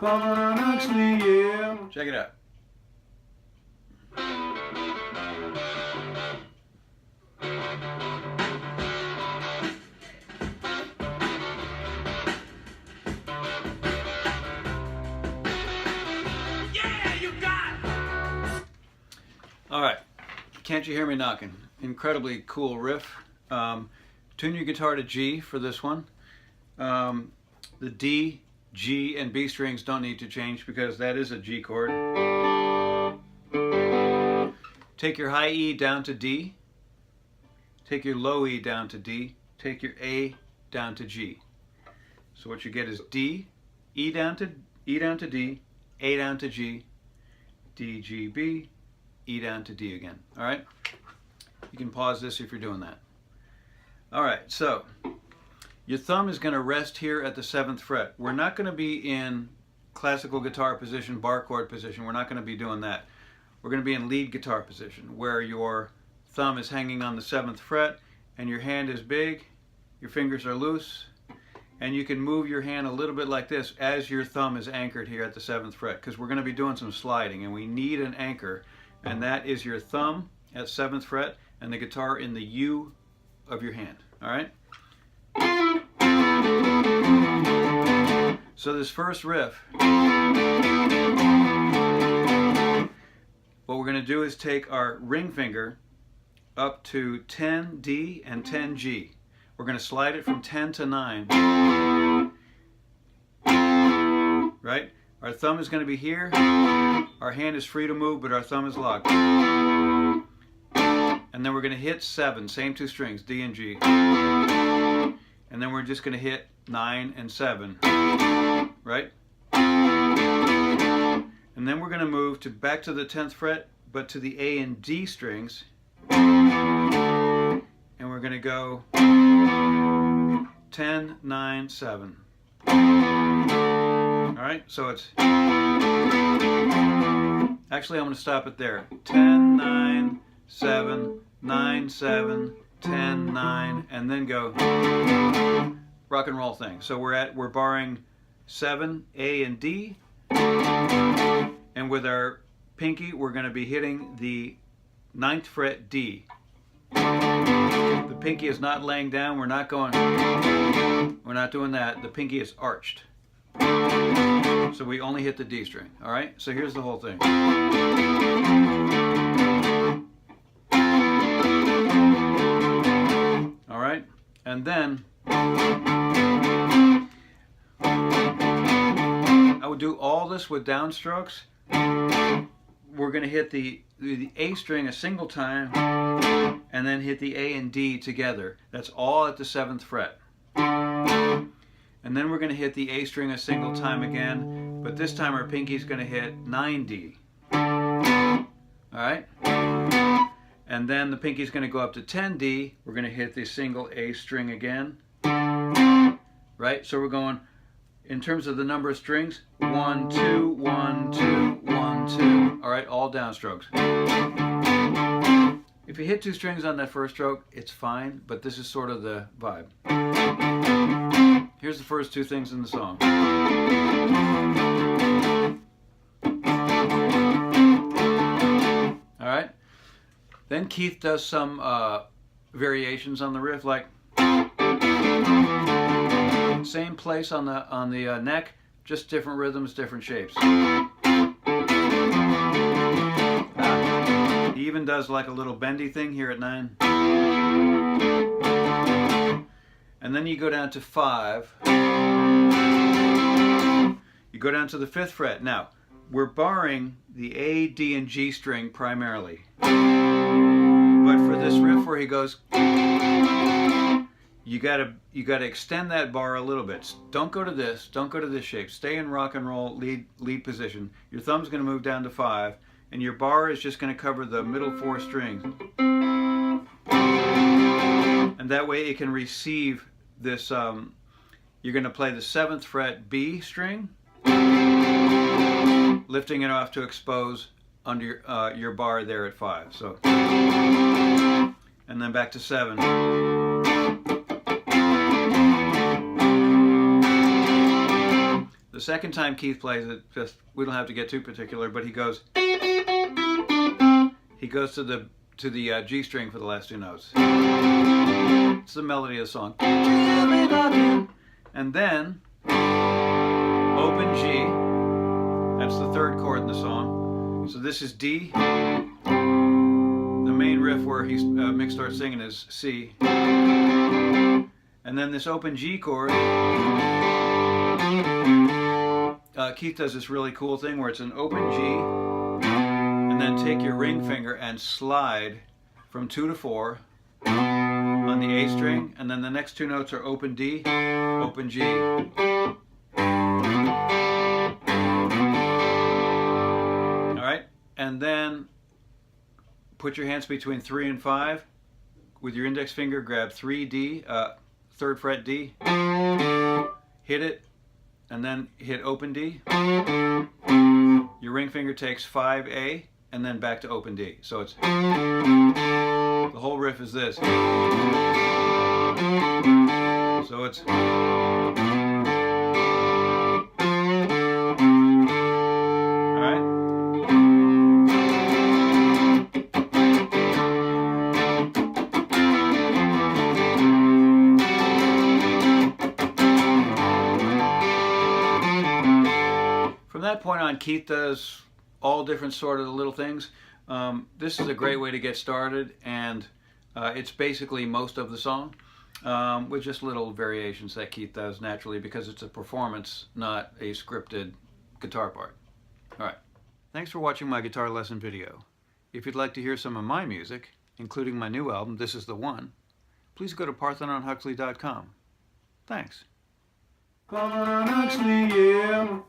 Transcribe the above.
Parthenon, Huxley, yeah. Check it out. Yeah, you got it. All right. Can't you hear me knocking? Incredibly cool riff. Tune your guitar to G for this one. The D, G, and B strings don't need to change because that is a G chord. Take your high E down to D. Take your low E down to D. Take your A down to G. So what you get is D, E down to D, A down to G, D, G, B, E down to D again. All right? You can pause this if you're doing that. All right, so your thumb is going to rest here at the 7th fret. We're not going to be in classical guitar position, bar chord position. We're not going to be doing that. We're going to be in lead guitar position, where your thumb is hanging on the 7th fret and your hand is big, your fingers are loose, and you can move your hand a little bit like this as your thumb is anchored here at the 7th fret, because we're going to be doing some sliding and we need an anchor, and that is your thumb at 7th fret and the guitar in the U of your hand. All right? So this first riff, what we're going to do is take our ring finger up to 10D and 10G. We're going to slide it from 10 to 9. Right? Our thumb is going to be here. Our hand is free to move, but our thumb is locked. And then we're going to hit 7, same two strings, D and G. And then we're just going to hit 9 and 7. Right? And then we're going to move back to the 10th fret, but to the A and D strings. And we're going to go 10, 9, 7. Alright, so it's... Actually, I'm going to stop it there. 10, 9, 7, 9, 7, 10, 9, and then go rock and roll thing. So we're barring 7, A and D, and with our pinky we're going to be hitting the 9th fret D. The pinky is not laying down, we're not doing that. The pinky is arched. So we only hit the D string. Alright, so here's the whole thing. Alright, and then I would do all this with downstrokes. We're going to hit the A string a single time and then hit the A and D together. That's all at the 7th fret. And then we're going to hit the A string a single time again, but this time our pinky's going to hit 9D. Alright? And then the pinky's going to go up to 10D. We're going to hit the single A string again. Right? So we're going, in terms of the number of strings, 1, 2, 1, 2, 1, 2. Alright, all downstrokes. If you hit 2 strings on that first stroke, it's fine, but this is sort of the vibe. Here's the first 2 things in the song. Alright? Then Keith does some variations on the riff, like same place on the neck, just different rhythms, different shapes. He even does like a little bendy thing here at 9. And then you go down to 5. You go down to the 5th fret. Now, we're barring the A, D, and G string primarily. But for this riff where he goes, you gotta extend that bar a little bit. Don't go to this. Don't go to this shape. Stay in rock and roll lead position. Your thumb's going to move down to 5, and your bar is just going to cover the middle 4 strings. And that way it can receive this. You're going to play the 7th fret B string, lifting it off to expose under your bar there at 5. So, and then back to 7. The The second time Keith plays it, just we don't have to get too particular, but he goes to the G string for the last two notes. It's the melody of the song. And then open G. That's the third chord in the song. So this is D. The main riff where Mick starts singing is C. And then this open G chord, Keith does this really cool thing where it's an open G, and then take your ring finger and slide from 2 to 4 on the A string, and then the next two notes are open D, open G. Alright, and then put your hands between 3 and 5. With your index finger, grab 3D, 3rd fret D, hit it, and then hit open D. Your ring finger takes 5A, and then back to open D. So it's, the whole riff is this. So it's, alright? From that point on, Keith does all different sort of little things. This is a great way to get started, and it's basically most of the song, with just little variations that Keith does naturally because it's a performance, not a scripted guitar part. Alright, thanks for watching my guitar lesson video. If you'd like to hear some of my music, including my new album, This Is the One, please go to parthenonhuxley.com. Thanks. Huxley, yeah.